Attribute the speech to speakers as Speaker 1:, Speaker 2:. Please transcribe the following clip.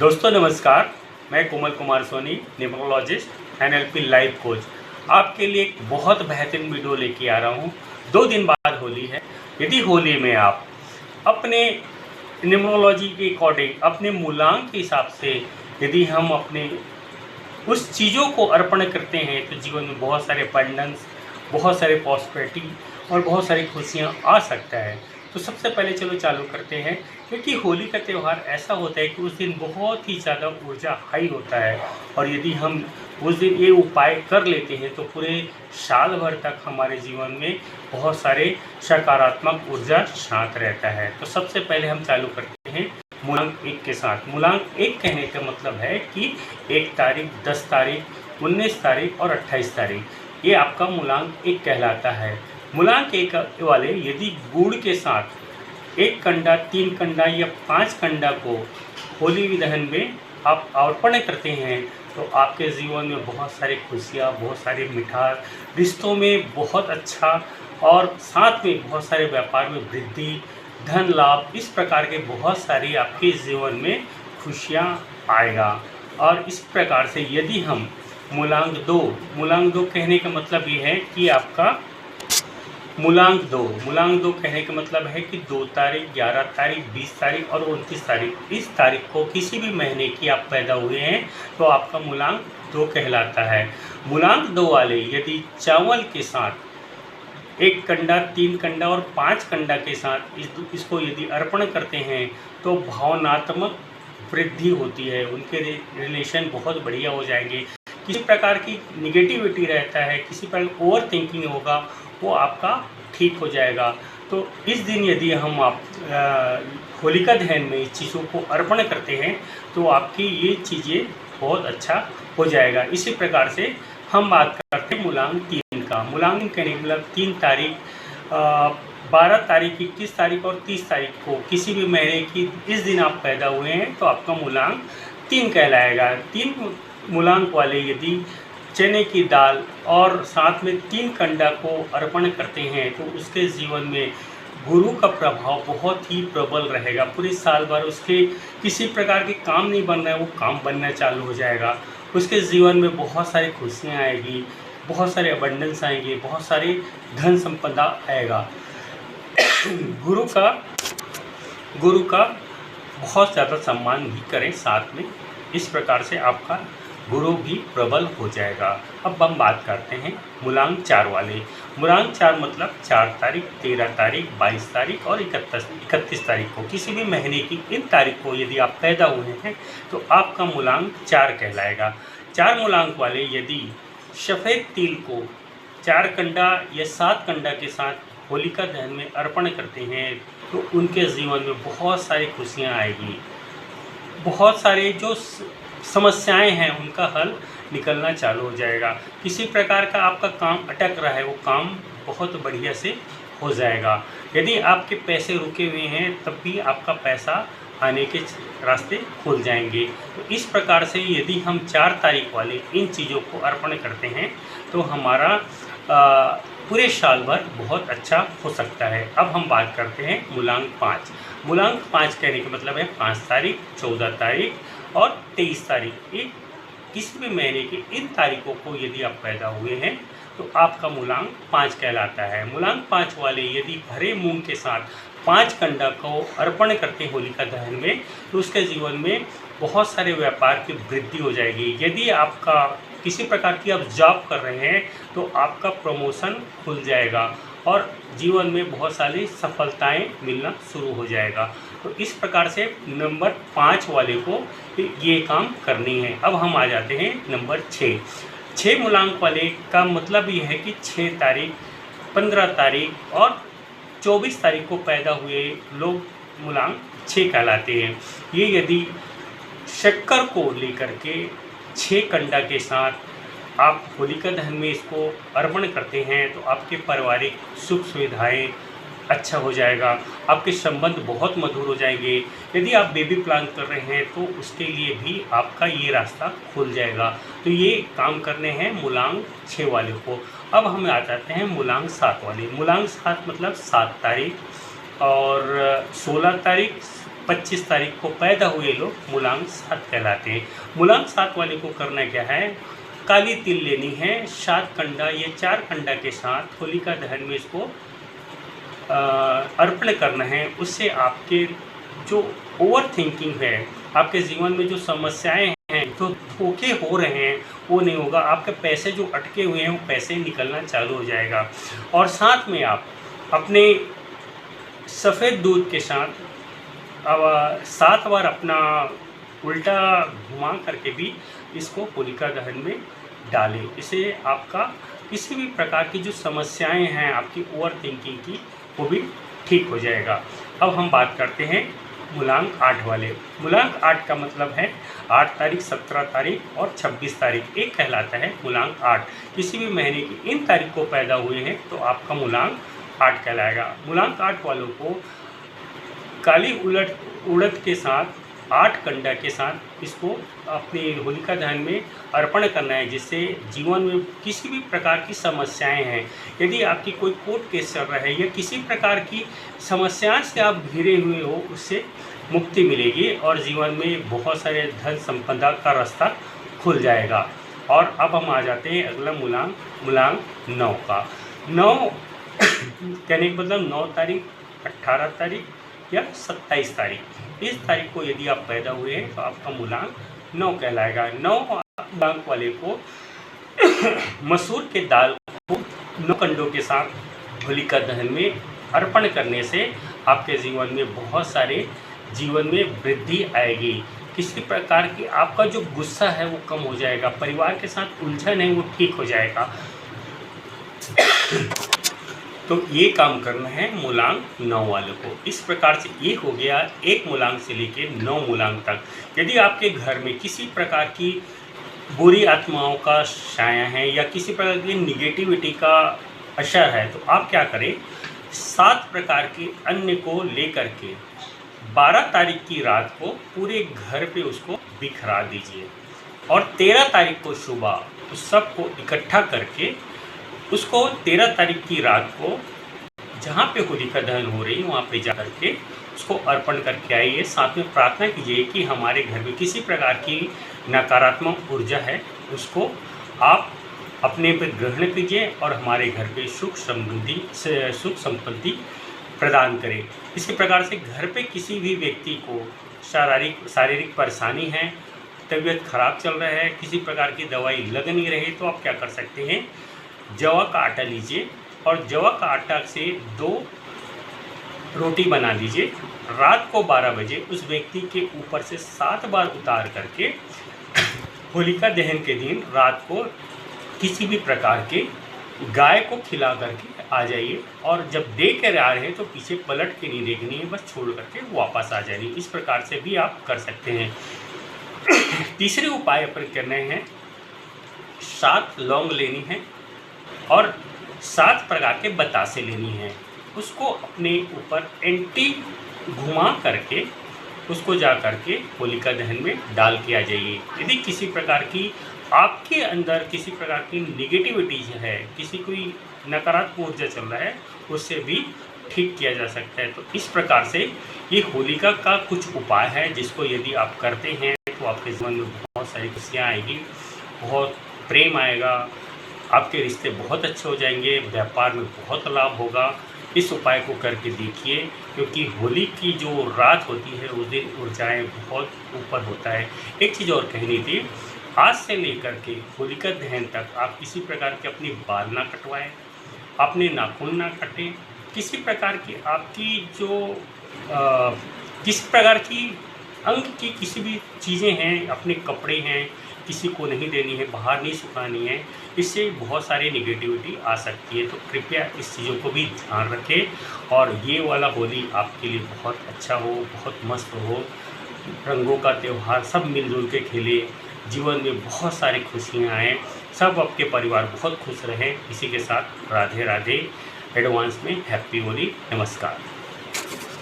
Speaker 1: दोस्तों नमस्कार, मैं Komal Kumar Soni, numerologist NLP life coach, आपके लिए एक बहुत बेहतरीन वीडियो लेके आ रहा हूँ। 2 दिन बाद होली है। यदि होली में आप अपने न्यूमरोलॉजी के अकॉर्डिंग, अपने मूलांक के हिसाब से यदि हम अपने उस चीज़ों को अर्पण करते हैं तो जीवन में बहुत सारे अबंडेंस, बहुत सारे प्रॉस्पेरिटी और बहुत सारी खुशियाँ आ सकता है। तो सबसे पहले चलो चालू करते हैं, क्योंकि होली का त्यौहार ऐसा होता है कि उस दिन बहुत ही ज़्यादा ऊर्जा हाई होता है और यदि हम उस दिन ये उपाय कर लेते हैं तो पूरे साल भर तक हमारे जीवन में बहुत सारे सकारात्मक ऊर्जा साथ रहता है। तो सबसे पहले हम चालू करते हैं मूलांक 1 के साथ। मूलांक 1 कहने का मतलब है कि 1 तारीख, 10 तारीख, 19 तारीख और 28 तारीख, ये आपका मूलांक 1 कहलाता है। मूलांक 1 वाले यदि गुड़ के साथ 1 कंडा, 3 कंडा या 5 कंडा को होली दहन में आप अर्पण करते हैं तो आपके जीवन में बहुत सारी खुशियाँ, बहुत सारी मिठास, रिश्तों में बहुत अच्छा और साथ में बहुत सारे व्यापार में वृद्धि, धन लाभ, इस प्रकार के बहुत सारी आपके जीवन में खुशियाँ आएगा। और इस प्रकार से यदि हम मूलांक 2 कहने का मतलब ये है कि आपका मूलांक 2 कहने का मतलब है कि 2 तारीख, 11 तारीख, 20 तारीख और 29 तारीख, इस तारीख को किसी भी महीने की आप पैदा हुए हैं तो आपका मूलांक 2 कहलाता है। मूलांक 2 वाले यदि चावल के साथ 1 कंडा, 3 कंडा और 5 कंडा के साथ इसको यदि अर्पण करते हैं तो भावनात्मक वृद्धि होती है, उनके रिलेशन बहुत बढ़िया हो जाएंगे। किसी प्रकार की निगेटिविटी रहता है, किसी प्रकार ओवर थिंकिंग होगा, वो आपका ठीक हो जाएगा। तो इस दिन यदि हम आप होलिका दहन में इस चीज़ों को अर्पण करते हैं तो आपकी ये चीज़ें बहुत अच्छा हो जाएगा। इसी प्रकार से हम बात करते हैं मूलांक 3 का। मूलांक कहने का मतलब 3 तारीख, 12 तारीख, 21 तारीख और 30 तारीख को किसी भी महीने की इस दिन आप पैदा हुए हैं तो आपका मूलांक 3 कहलाएगा। 3 मूलांक वाले यदि चने की दाल और साथ में 3 कंडा को अर्पण करते हैं तो उसके जीवन में गुरु का प्रभाव बहुत ही प्रबल रहेगा। पूरे साल भर उसके किसी प्रकार के काम नहीं बन रहा है, वो काम बनना चालू हो जाएगा। उसके जीवन में बहुत सारी खुशियाँ आएगी, बहुत सारे अबंडेंस आएंगे, बहुत सारे धन संपदा आएगा। गुरु का बहुत ज़्यादा सम्मान भी करें साथ में, इस प्रकार से आपका गुरु भी प्रबल हो जाएगा। अब हम बात करते हैं मूलांक 4 वाले। मूलांक 4 मतलब 4 तारीख, 13 तारीख, 22 तारीख और 31 तारीख को किसी भी महीने की इन तारीख को यदि आप पैदा हुए हैं तो आपका मूलांक 4 कहलाएगा। 4 मूलांक वाले यदि सफ़ेद तिल को 4 कंडा या 7 कंडा के साथ होलिका दहन में अर्पण करते हैं तो उनके जीवन में बहुत सारी खुशियाँ आएगी। बहुत सारे जो समस्याएं हैं उनका हल निकलना चालू हो जाएगा। किसी प्रकार का आपका काम अटक रहा है, वो काम बहुत बढ़िया से हो जाएगा। यदि आपके पैसे रुके हुए हैं तब भी आपका पैसा आने के रास्ते खुल जाएंगे। तो इस प्रकार से यदि हम 4 तारीख वाले इन चीज़ों को अर्पण करते हैं तो हमारा पूरे साल भर बहुत अच्छा हो सकता है। अब हम बात करते हैं मूलांक 5। मूलांक 5 कहने का मतलब है 5 तारीख, 14 तारीख और 23 तारीख, ये किसी भी महीने की इन तारीखों को यदि आप पैदा हुए हैं तो आपका मूलांक 5 कहलाता है। मूलांक 5 वाले यदि भरे मूंग के साथ 5 कंडा को अर्पण करते हैं होलिका दहन में तो उसके जीवन में बहुत सारे व्यापार की वृद्धि हो जाएगी। यदि आपका किसी प्रकार की आप जॉब कर रहे हैं तो आपका प्रमोशन खुल जाएगा और जीवन में बहुत सारी सफलताएं मिलना शुरू हो जाएगा। तो इस प्रकार से नंबर 5 वाले को ये काम करनी है। अब हम आ जाते हैं नंबर 6 मूलांक वाले का मतलब ये है कि 6 तारीख, 15 तारीख और 24 तारीख को पैदा हुए लोग मूलांक 6 कहलाते हैं। ये यदि शक्कर को लेकर के 6 कंडा के साथ आप होलिका दहन में इसको अर्पण करते हैं तो आपके पारिवारिक सुख सुविधाएं अच्छा हो जाएगा, आपके संबंध बहुत मधुर हो जाएंगे। यदि आप बेबी प्लान कर रहे हैं तो उसके लिए भी आपका ये रास्ता खुल जाएगा। तो ये काम करने हैं मूलांक 6 वाले को। अब हम आ जाते हैं मूलांक 7 वाले। मूलांक 7 मतलब 7 तारीख और 16 तारीख, 25 तारीख को पैदा हुए लोग मूलांक 7 कहलाते हैं। मूलांक 7 वाले को करना क्या है, काली तिल लेनी है 7 कंडा, ये 4 कंडा के साथ होलिका दहन में इसको अर्पण करना है। उससे आपके जो ओवर थिंकिंग है, आपके जीवन में जो समस्याएं हैं, जो धोखे हो रहे हैं, वो नहीं होगा। आपके पैसे जो अटके हुए हैं वो पैसे निकलना चालू हो जाएगा। और साथ में आप अपने सफ़ेद दूध के साथ 7 बार अपना उल्टा घुमा करके भी इसको होलिका दहन में डालें। इससे आपका किसी भी प्रकार की जो समस्याएं हैं आपकी ओवर थिंकिंग की, वो भी ठीक हो जाएगा। अब हम बात करते हैं मूलांक 8 वाले। मूलांक 8 का मतलब है 8 तारीख, 17 तारीख और 26 तारीख, एक कहलाता है मूलांक 8। किसी भी महीने की इन तारीख को पैदा हुए हैं तो आपका मूलांक 8 कहलाएगा। मूलांक 8 वालों को काली उड़द के साथ 8 कंडा के साथ इसको अपनी होलिका दहन में अर्पण करना है, जिससे जीवन में किसी भी प्रकार की समस्याएं हैं, यदि आपकी कोई कोर्ट केस चल रहा है या किसी प्रकार की समस्याओं से आप घिरे हुए हो, उससे मुक्ति मिलेगी और जीवन में बहुत सारे धन संपदा का रास्ता खुल जाएगा। और अब हम आ जाते हैं अगला मूलांक 9 का। 9 कहने का मतलब 9 तारीख, 18 तारीख या 27 तारीख, इस तारीख को यदि आप पैदा हुए हैं तो आपका मूलांक 9 कहलाएगा। 9 मूलांक वाले को मसूर के दाल को 9 कंडों के साथ होलिका दहन में अर्पण करने से आपके जीवन में बहुत सारे जीवन में वृद्धि आएगी। किसी प्रकार की आपका जो गुस्सा है वो कम हो जाएगा, परिवार के साथ उलझन है वो ठीक हो जाएगा। तो ये काम करना है मूलांक 9 वाले को। इस प्रकार से ये हो गया 1 मूलांक से लेकर 9 मूलांक तक। यदि आपके घर में किसी प्रकार की बुरी आत्माओं का छाया है या किसी प्रकार की निगेटिविटी का असर है, तो आप क्या करें, 7 प्रकार के अन्न को लेकर के 12 तारीख की रात को पूरे घर पे उसको बिखरा दीजिए और 13 तारीख को सुबह उस सब को इकट्ठा करके उसको 13 तारीख की रात को जहाँ पे होलिका दहन हो रही है वहाँ पे जा करके उसको अर्पण करके आइए। साथ में प्रार्थना कीजिए कि हमारे घर में किसी प्रकार की नकारात्मक ऊर्जा है उसको आप अपने पे ग्रहण कीजिए और हमारे घर पे सुख संपत्ति प्रदान करें। इसी प्रकार से घर पे किसी भी व्यक्ति को शारीरिक परेशानी है, तबीयत खराब चल रहा है, किसी प्रकार की दवाई लग नहीं रही, तो आप क्या कर सकते हैं, जवा का आटा लीजिए और जवा का आटा से 2 रोटी बना लीजिए। रात को 12 बजे उस व्यक्ति के ऊपर से 7 बार उतार करके होलिका दहन के दिन रात को किसी भी प्रकार के गाय को खिला करके आ जाइए और जब दे कर आ रहे हैं तो पीछे पलट के नहीं देखनी है, बस छोड़ करके वापस आ जानी। इस प्रकार से भी आप कर सकते हैं। तीसरे उपाय अपन करने हैं, 7 लौंग लेनी है और 7 प्रकार के बतासे लेनी है। उसको अपने ऊपर एंटी घुमा करके उसको जा करके होलिका दहन में डाल के आ जाइए। यदि किसी प्रकार की आपके अंदर किसी प्रकार की निगेटिविटी है, किसी कोई नकारात्मक ऊर्जा चल रहा है, उससे भी ठीक किया जा सकता है। तो इस प्रकार से ये होलिका का कुछ उपाय है जिसको यदि आप करते हैं तो आपके जीवन में बहुत सारी खुशियाँ आएगी, बहुत प्रेम आएगा, आपके रिश्ते बहुत अच्छे हो जाएंगे, व्यापार में बहुत लाभ होगा। इस उपाय को करके देखिए, क्योंकि होली की जो रात होती है उस दिन ऊर्जाएँ बहुत ऊपर होता है। एक चीज़ और कहनी थी, आज से लेकर के होलिका दहन तक आप किसी प्रकार के अपनी बाल ना कटवाएं, अपने नाखून ना काटें, किसी प्रकार की आपकी जो किसी प्रकार की अंग की किसी भी चीज़ें हैं, अपने कपड़े हैं, किसी को नहीं देनी है, बाहर नहीं सुखानी है। इससे बहुत सारी निगेटिविटी आ सकती है। तो कृपया इस चीज़ों को भी ध्यान रखें और ये वाला होली आपके लिए बहुत अच्छा हो, बहुत मस्त हो, रंगों का त्यौहार, सब मिलजुल के खेले, जीवन में बहुत सारी खुशियाँ आएँ, सब आपके परिवार बहुत खुश रहें। इसी के साथ राधे राधे, एडवांस में हैप्पी होली, नमस्कार।